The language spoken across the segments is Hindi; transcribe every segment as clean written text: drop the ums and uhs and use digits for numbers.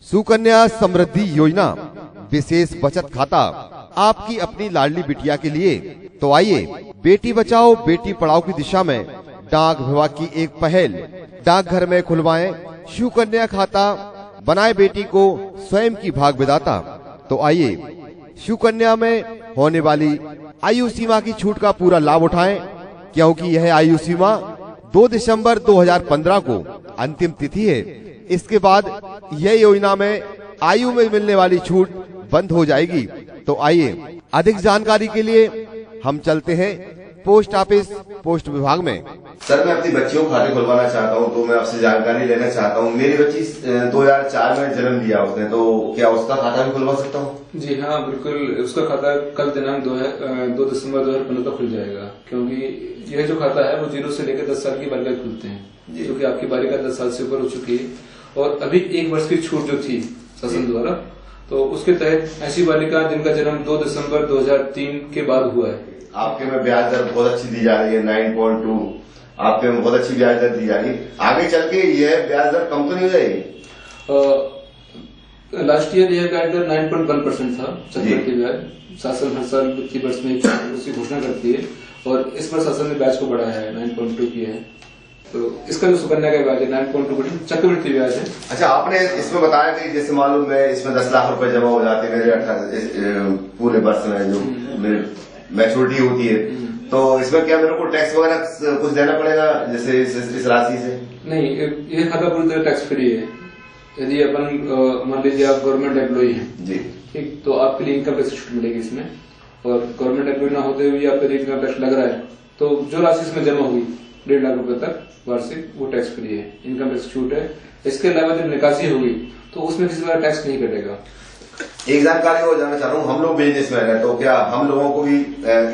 सुकन्या समृद्धि योजना विशेष बचत खाता आपकी अपनी लाडली बिटिया के लिए। तो आइए बेटी बचाओ बेटी पढ़ाओ की दिशा में डाक विभाग की एक पहल, डाकघर में खुलवाएं सुकन्या खाता, बनाए बेटी को स्वयं की भाग विधाता। तो आइए सुकन्या में होने वाली आयु सीमा की छूट का पूरा लाभ उठाएं, क्योंकि यह आयु सीमा 2 दिसंबर 2015 को अंतिम तिथि है। इसके बाद यह योजना में आयु में मिलने वाली छूट बंद हो जाएगी। तो आइए अधिक जानकारी के लिए हम चलते हैं पोस्ट ऑफिस पोस्ट विभाग में। सर, मैं अपनी बच्चियों को खाते खुलवाना चाहता हूं, तो मैं आपसे जानकारी लेना चाहता हूं। मेरी बच्ची 2004 में जन्म लिया उसने, तो क्या उसका खाता भी खुलवा सकता हूं? जी हाँ, बिल्कुल। उसका खाता कल दिनांक 2 दिसंबर 2015 को खुल जाएगा, क्योंकि यह जो खाता है वो 0 से लेकर 10 साल की बालिका खुलते हैं, क्योंकि आपकी बालिका 10 साल से ऊपर हो चुकी है। और अभी 1 वर्ष की छूट जो थी शासन द्वारा, तो उसके तहत ऐसी बालिका जिनका जन्म 2 दिसंबर 2003 के बाद हुआ है। आपके में ब्याज दर बहुत अच्छी दी जा रही है, 9.2। आपके में बहुत अच्छी ब्याज दर दी जा रही है। आगे चल के यह ब्याज दर कम तो नहीं हो जाएगी? लास्ट ईयर यह ब्याज दर 9.1% था चक्रवृद्धि ब्याज। शासन हर साल वित्तीय वर्ष में उसकी घोषणा करती है, और इस बार शासन ने ब्याज को बढ़ाया है, 9.2 किया है। तो इसका जो सुकन्या का ब्याज है 9.2% चक्रवृद्धि ब्याज है। अच्छा, आपने इसमें बताया कि जैसे मालूम है इसमें 10 लाख रुपए जमा हो जाते हैं मेरे 18 पूरे वर्ष में, जो मेरे मैच्योरिटी होती है, तो इसमें क्या मेरे को टैक्स वगैरह कुछ देना पड़ेगा जैसे इस राशि से? नहीं, ये खाता पूरी तरह टैक्स फ्री है। यदि अपन मान लीजिए आप गवर्नमेंट एम्प्लॉई हैं जी, ठीक, तो आपके लिए इनकम टैक्स छूट मिलेगी इसमें। और गवर्नमेंट एम्प्लॉई ना होते हुए आप पर इनकम टैक्स लग रहा है, तो जो राशि इसमें जमा हुई 1.5 लाख रुपए तक वार्षिक, वो टैक्स फ्री है, इनकम टैक्स छूट है। इसके अलावा जब निकासी होगी तो उसमें किसी तरह टैक्स नहीं कटेगा। एक जानकारी और जानना चाह रहा हूँ, हम लोग बिजनेसमैन है, तो क्या हम लोगों को भी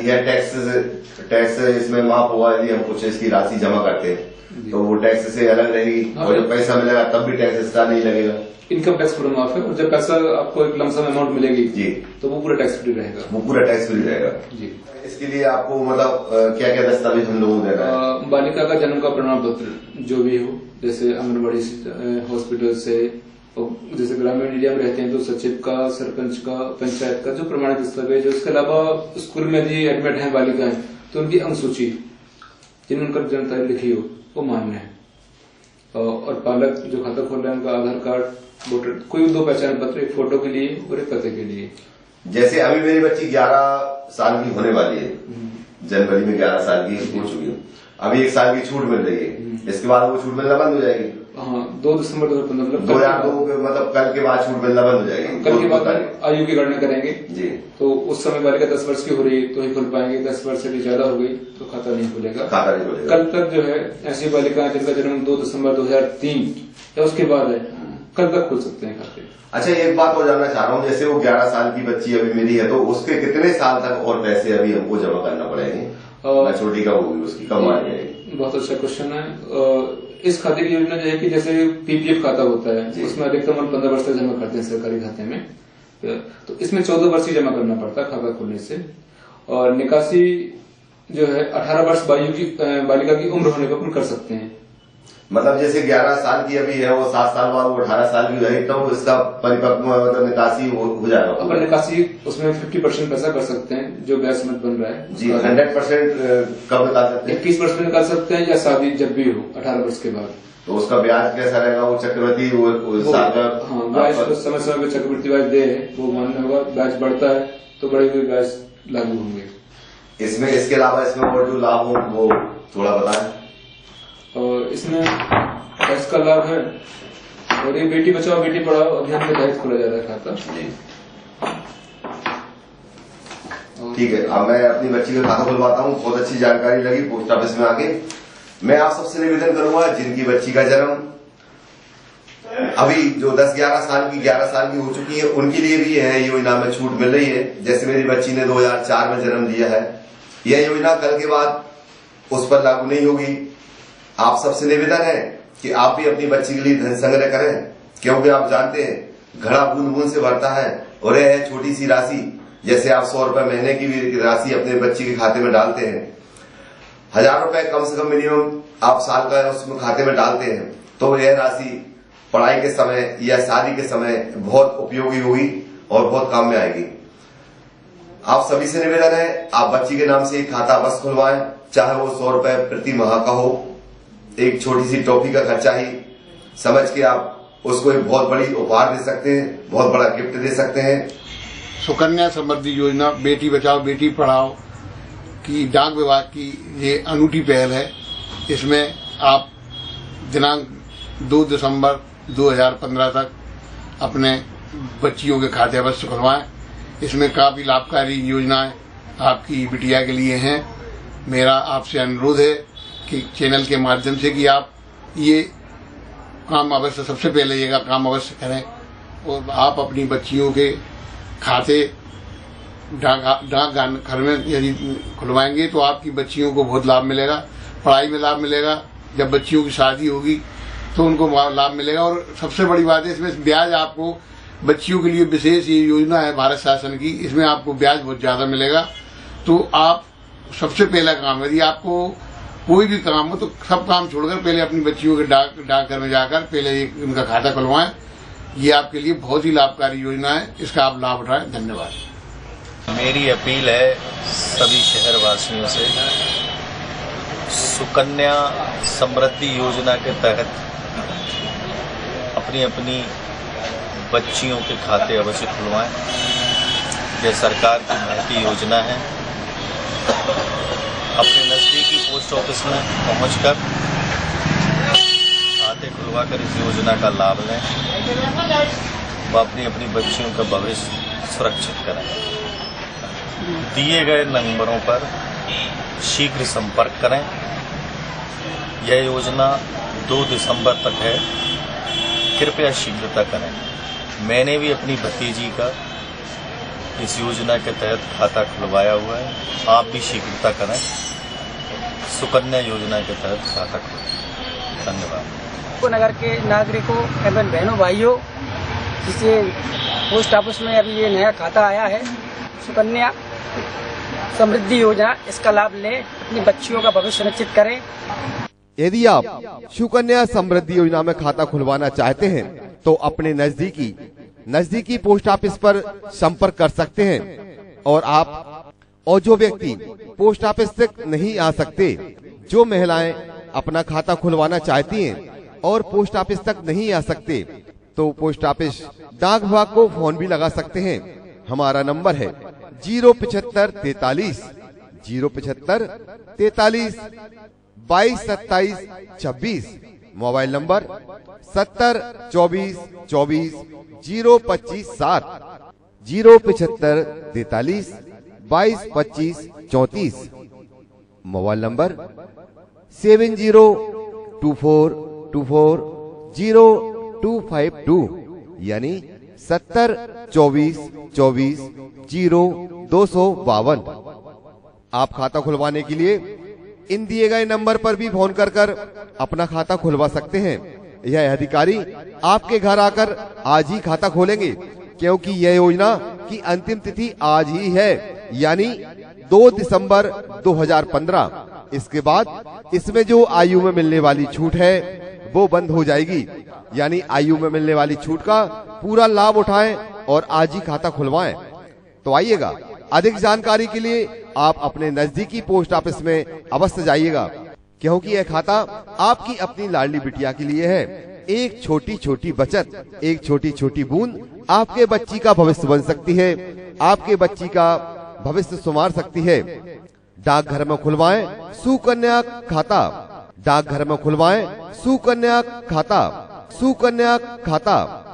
यह टैक्स इसमें माफ होगा यदि हम कुछ इसकी राशि जमा करते हैं, तो वो टैक्स से अलग रहेगी? और जब पैसा मिलेगा तब भी टैक्स इसका नहीं लगेगा? इनकम टैक्स पूरा माफ है, और जब पैसा आपको एक लमसम अमाउंट मिलेगी जी, तो वो पूरा टैक्स फ्री रहेगा। वो पूरा टैक्स फ्री रहेगा जी। इसके लिए आपको मतलब क्या क्या दस्तावेज हम लोगों को देना है? बालिका का जन्म का प्रमाण पत्र जो भी हो, जैसे आंगनबाड़ी हॉस्पिटल से, जैसे ग्रामीण एरिया में रहते हैं तो सचिव का, सरपंच का, पंचायत का जो प्रमाणित दस्तावेज। उसके अलावा स्कूल में यदि एडमिट है बालिकाएं, तो उनकी अंक सूची जिनमें उनका जन्म तारीख लिखी हो वो मान्य है। और पालक जो खाता खोल रहे हैं उनका आधार कार्ड, वोटर, कोई 2 पहचान पत्र, एक फोटो के लिए और एक पते के लिए। जैसे अभी मेरी बच्ची 11 साल की होने वाली है, जनवरी में 11 साल की हो चुकी है, अभी 1 साल की छूट मिल रही है, इसके बाद वो छूट मिलना बंद हो जाएगी? हाँ, 2 दिसंबर 2015 मतलब कल के बाद छूट मिलना बंद हो जाएगी। कल के बाद आयु की गणना करेंगे जी, तो उस समय बालिका 10 वर्ष की हो रही है तो ही खुल पाएंगे। 10 वर्ष से भी ज्यादा हो गई तो खाता नहीं खुलेगा। खाता नहीं खुलेगा। कल तक जो है ऐसी बालिका जिनका जन्म 2 दिसंबर 2003 या उसके बाद है, कल तक खुल सकते हैं खाते। अच्छा, एक बात और जानना चाह रहा हूँ, जैसे वो 11 साल की बच्ची अभी मेरी है, तो उसके कितने साल तक और पैसे अभी हमको जमा करना पड़ेंगे? मैच्योरिटी कब होगी उसकी, कब आ जाएगी? बहुत अच्छा क्वेश्चन है। इस खाते की योजना जो है कि जैसे पीपीएफ खाता होता है, उसमें अधिकतम 15 वर्ष तक जमा करते हैं सरकारी खाते में, तो इसमें 14 वर्ष ही जमा करना पड़ता है खाता खोलने से। और निकासी जो है 18 वर्ष बालिका की उम्र होने पर अपन कर सकते हैं। मतलब जैसे 11 साल की अभी है, वो 7 साल बाद वो 18 साल की है, तो इसका परिपक्व मतलब निकासी हो जाएगा? अपन निकासी उसमें 50% पैसा कर सकते हैं, जो ब्याज समेत बन रहा है जी। 100% कब निकाल सकते हैं? 21% निकाल सकते हैं, या शादी जब भी हो 18 वर्ष के बाद। तो उसका ब्याज कैसा रहेगा? वो चक्रवृद्धि हाँ, ब्याज तो समय समय पर चक्रवृद्धि ब्याज दे वो मान्य होगा। ब्याज बढ़ता है तो बढ़े हुए ब्याज लागू होंगे इसमें। इसके अलावा इसमें और जो लाभ हो वो थोड़ा बताएं। और इसमें टैक्स का लाभ है, और ये बेटी बचाओ बेटी पढ़ाओ अभियान के तहत खोला जा रहा है खाता जी। ठीक है, अब मैं अपनी बच्ची का खाता खुलवाता हूँ। बहुत अच्छी जानकारी लगी पोस्ट ऑफिस में आके। मैं आप सबसे निवेदन करूंगा, जिनकी बच्ची का जन्म अभी जो 10-11 साल की हो चुकी है, उनके लिए भी यह योजना में छूट मिल रही है। जैसे मेरी बच्ची ने 2004 में जन्म लिया है, यह योजना कल के बाद उस पर लागू नहीं होगी। आप सबसे निवेदन है कि आप भी अपनी बच्ची के लिए धन संग्रह करें, क्योंकि आप जानते हैं घड़ा बूंद बूंद से भरता है, और यह है छोटी सी राशि। जैसे आप 100 रुपए महीने की भी राशि अपने बच्ची के खाते में डालते हैं, 1000 रुपए कम से कम मिनिमम आप साल का उसमें खाते में डालते हैं, तो यह राशि पढ़ाई के समय या शादी के समय बहुत उपयोगी होगी और बहुत काम में आएगी। आप सभी से निवेदन है, आप बच्ची के नाम से एक खाता अवश्य खुलवाएं, चाहे वो 100 रुपए प्रति माह का हो। एक छोटी सी टॉफी का खर्चा ही समझ के आप उसको एक बहुत बड़ी उपहार दे सकते हैं, बहुत बड़ा गिफ्ट दे सकते हैं। सुकन्या समृद्धि योजना बेटी बचाओ बेटी पढ़ाओ की डाक विभाग की ये अनूठी पहल है। इसमें आप दिनांक 2 दिसंबर 2015 तक अपने बच्चियों के खाते अवश्य खुलवाएं। इसमें काफी लाभकारी योजनाएं आपकी बिटिया के लिए हैं। मेरा आपसे अनुरोध है कि चैनल के माध्यम से कि आप ये काम अवश्य, सबसे पहले ये काम अवश्य करें और आप अपनी बच्चियों के खाते डाक घर में यदि खुलवाएंगे तो आपकी बच्चियों को बहुत लाभ मिलेगा, पढ़ाई में लाभ मिलेगा। जब बच्चियों की शादी होगी तो उनको लाभ मिलेगा। और सबसे बड़ी बात है, इसमें ब्याज आपको, बच्चियों के लिए विशेष ये योजना है भारत शासन की, इसमें आपको ब्याज बहुत ज्यादा मिलेगा। तो आप सबसे पहला काम, यदि आपको कोई भी काम हो तो सब काम छोड़कर पहले अपनी बच्चियों के डाकघर में जाकर पहले उनका खाता खुलवाएं। ये आपके लिए बहुत ही लाभकारी योजना है, इसका आप लाभ उठाएं। धन्यवाद। मेरी अपील है सभी शहरवासियों से, सुकन्या समृद्धि योजना के तहत अपनी अपनी बच्चियों के खाते अवश्य खुलवाएं। यह सरकार की महती योजना है। अपने नजदीकी पोस्ट ऑफिस में पहुंचकर खाते खुलवाकर इस योजना का लाभ लें व अपनी अपनी बच्चियों का भविष्य सुरक्षित करें। दिए गए नंबरों पर शीघ्र संपर्क करें। यह योजना 2 दिसंबर तक है, कृपया शीघ्रता करें। मैंने भी अपनी भतीजी का इस योजना के तहत खाता खुलवाया हुआ है, आप भी शीघ्रता करें। सुकन्या योजना के तहत खाता खुलवाएं। धन्यवाद। नगर के नागरिकों एवं बहनों भाइयों, जिसे पोस्ट ऑफिस में अभी ये नया खाता आया है सुकन्या समृद्धि योजना, इसका लाभ लें, अपनी बच्चियों का भविष्य सुनिश्चित करें। यदि आप सुकन्या समृद्धि योजना में खाता खुलवाना चाहते हैं तो अपने नजदीकी पोस्ट ऑफिस पर संपर्क कर सकते हैं। और जो व्यक्ति पोस्ट ऑफिस तक नहीं आ सकते, जो महिलाएं अपना खाता खुलवाना चाहती हैं और पोस्ट ऑफिस तक नहीं आ सकते, तो पोस्ट ऑफिस डाक विभाग को फोन भी लगा सकते हैं। हमारा नंबर है 075 43 075 43 22 27 26। Mobile number 70 24 24 025 7 075 43 22 25 34। मोबाइल नंबर 7024240252 यानी 70 24 24 0252। आप खाता खुलवाने के लिए इन दिए गए नंबर पर भी फोन कर अपना खाता खुलवा सकते हैं। यह अधिकारी आपके घर आकर आज ही खाता खोलेंगे, क्योंकि यह योजना की अंतिम तिथि आज ही है, यानी 2 दिसंबर 2015। इसके बाद इसमें जो आयु में मिलने वाली छूट है वो बंद हो जाएगी, यानी आयु में मिलने वाली छूट का पूरा लाभ उठाएं और आज ही खाता खुलवाएं। तो आइएगा, अधिक जानकारी के लिए आप अपने नजदीकी पोस्ट ऑफिस में अवश्य जाइएगा, क्योंकि यह खाता आपकी अपनी लाडली बिटिया के लिए है। एक छोटी छोटी बचत, एक छोटी छोटी बूंद आपके बच्ची का भविष्य बन सकती है, आपके बच्ची का भविष्य संवार सकती है। डाकघर में खुलवाएं सुकन्या खाता, डाकघर में खुलवाएं सुकन्या खाता, सुकन्या खाता।